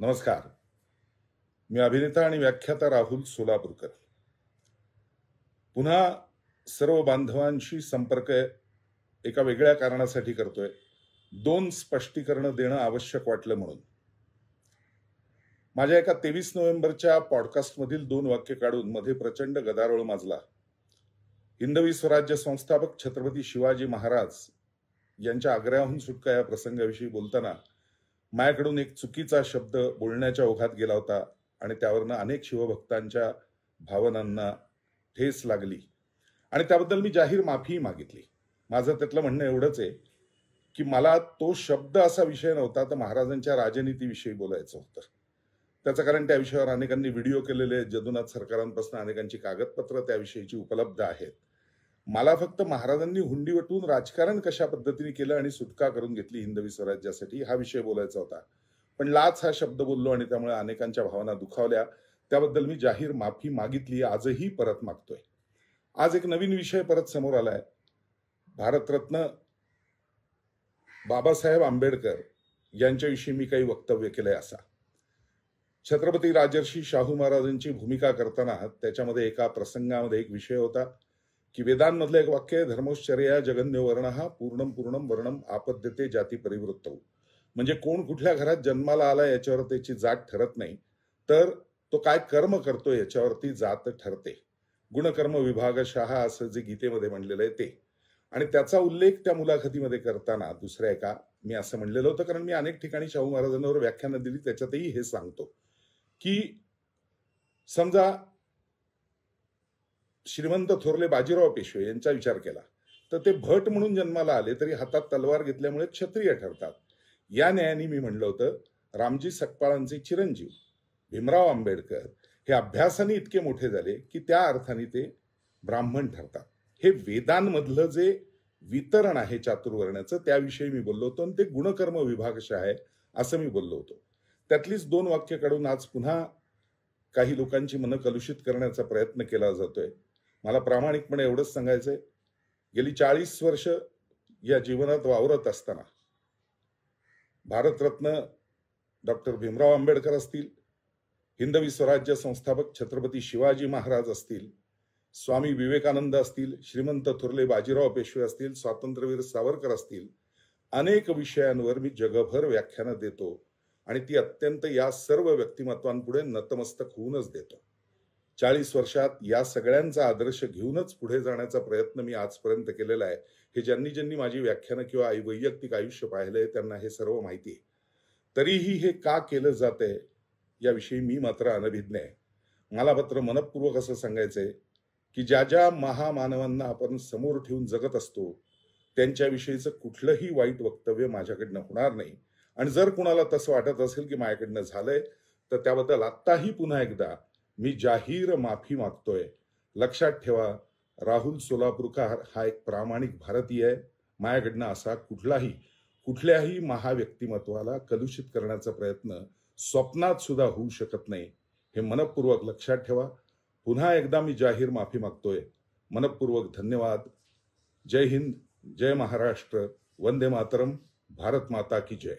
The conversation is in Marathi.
नमस्कार. मी अभिनेता आणि व्याख्याता राहुल सोलापूरकर. पुन्हा सर्व बांधवांशी संपर्क एका वेगळ्या कारणासाठी करतोय. 2 स्पष्टीकरणं देणं आवश्यक वाटलं म्हणून. माझ्या एका 23 नोव्हेंबरच्या पॉडकास्टमधील 2 वाक्य काढून मध्ये प्रचंड गदारोळ माजला. हिंदवी स्वराज्य संस्थापक छत्रपती शिवाजी महाराज यांच्या आग्र्याहून सुटका या प्रसंगाविषयी बोलताना माझ्याकडून एक चुकीचा शब्द बोलण्याच्या ओघात गेला होता आणि त्यावरनं अनेक शिवभक्तांच्या भावनांना ठेस लागली आणि त्याबद्दल मी जाहीर माफी मागितली. माझं त्यातलं म्हणणं एवढंच आहे की मला तो शब्द असा विषय नव्हता, तर महाराजांच्या राजनीतीविषयी बोलायचं होतं. त्याचं कारण त्या विषयावर अनेकांनी व्हिडिओ केलेले आहेत. जदुनाथ सरकारांपासून अनेकांची कागदपत्र त्याविषयीची उपलब्ध आहेत. मला फक्त महाराजांनी हुंडी वटून राजकारण कशा पद्धतीने केलं आणि सुटका करून घेतली हिंदवी स्वराज्यासाठी हा विषय बोलायचा होता. पण लाच हा शब्द बोललो आणि त्यामुळे अनेकांच्या भावना दुखावल्या. त्याबद्दल मी जाहीर माफी मागितली, आजही परत मागतोय. आज एक नवीन विषय परत समोर आलाय. भारतरत्न बाबासाहेब आंबेडकर यांच्याविषयी मी काही वक्तव्य केलंय असा. छत्रपती राजर्षी शाहू महाराजांची भूमिका करताना त्याच्यामध्ये एका प्रसंगामध्ये एक विषय होता की वेदांमधलं एक वाक्य आहे, धर्मोश्चर्या जगन्य वर्णः पूर्णम पूर्णम वर्णम आपद्यते जाती परिवृत्तौ. म्हणजे कोण कुठल्या घरात जन्माला आला याच्यावर त्याची जात ठरत नाही, तर तो काय कर्म करतो याच्यावरती जात ठरते. गुणकर्म विभागशः असं जे गीतेमध्ये म्हणलेलं आहे ते. आणि त्याचा उल्लेख त्या मुलाखतीमध्ये करताना दुसऱ्या एका मी असं म्हणलेलं होतं, कारण मी अनेक ठिकाणी शाहू महाराजांवर व्याख्यानं दिली, त्याच्यातही हे सांगतो की समजा श्रीमंत थोरले बाजीराव पेशवे यांचा विचार केला तर ते भट म्हणून जन्माला आले तरी हातात तलवार घेतल्यामुळे क्षत्रिय ठरतात. या न्यायाने मी म्हणलं होतं रामजी सकपाळांचे चिरंजीव भीमराव आंबेडकर हे अभ्यासाने इतके मोठे झाले की त्या अर्थाने ते ब्राह्मण ठरतात. हे वेदांमधलं जे वितरण आहे चातुर्वर्ण्याचं त्याविषयी मी बोललो होतो आणि ते गुणकर्म विभागशः आहे असं मी बोललो होतो. त्यातलीच 2 वाक्य काढून आज पुन्हा काही लोकांची मनं कलुषित करण्याचा प्रयत्न केला जातोय. मला प्रामाणिकपणे एवढंच सांगायचंय, गेली 40 वर्ष या जीवनात वावरत असताना भारतरत्न डॉक्टर भीमराव आंबेडकर असतील, हिंदवी स्वराज्य संस्थापक छत्रपती शिवाजी महाराज असतील, स्वामी विवेकानंद असतील, श्रीमंत थोरले बाजीराव पेशवे असतील, स्वातंत्र्यवीर सावरकर असतील, अनेक विषयांवर मी जगभर व्याख्यानं देतो आणि ती अत्यंत या सर्व व्यक्तिमत्वांपुढे नतमस्तक होऊनच देतो. 40 वर्षात या सगळ्यांचा आदर्श घेऊनच पुढे जाण्याचा प्रयत्न मी आजपर्यंत केलेला आहे. हे ज्यांनी माझी व्याख्यानं किंवा वैयक्तिक आयुष्य पाहिलंय त्यांना हे सर्व माहिती आहे. तरीही हे का केलं जातंय याविषयी मी मात्र अनभिज्ञ आहे. मला मात्र मनपूर्वक असं सांगायचंय की ज्या ज्या महामानवांना आपण समोर ठेवून जगत असतो त्यांच्याविषयीचं कुठलंही वाईट वक्तव्य माझ्याकडनं होणार नाही. आणि जर कुणाला तसं वाटत असेल की माझ्याकडनं झालंय तर त्याबद्दल आत्ताही पुन्हा एकदा मी जाहीर माफी मागतोय. लक्षात ठेवा, राहुल सोलापूरकर हा एक प्रामाणिक भारतीय आहे. माझ्याकडनं असा कुठल्याही महाव्यक्तिमत्वाला कलुषित करण्याचा प्रयत्न स्वप्नात सुद्धा होऊ शकत नाही. हे मनपूर्वक लक्षात ठेवा. पुन्हा एकदा मी जाहीर माफी मागतोय. मनपूर्वक धन्यवाद. जय हिंद, जय महाराष्ट्र, वंदे मातरम, भारत माता की जय.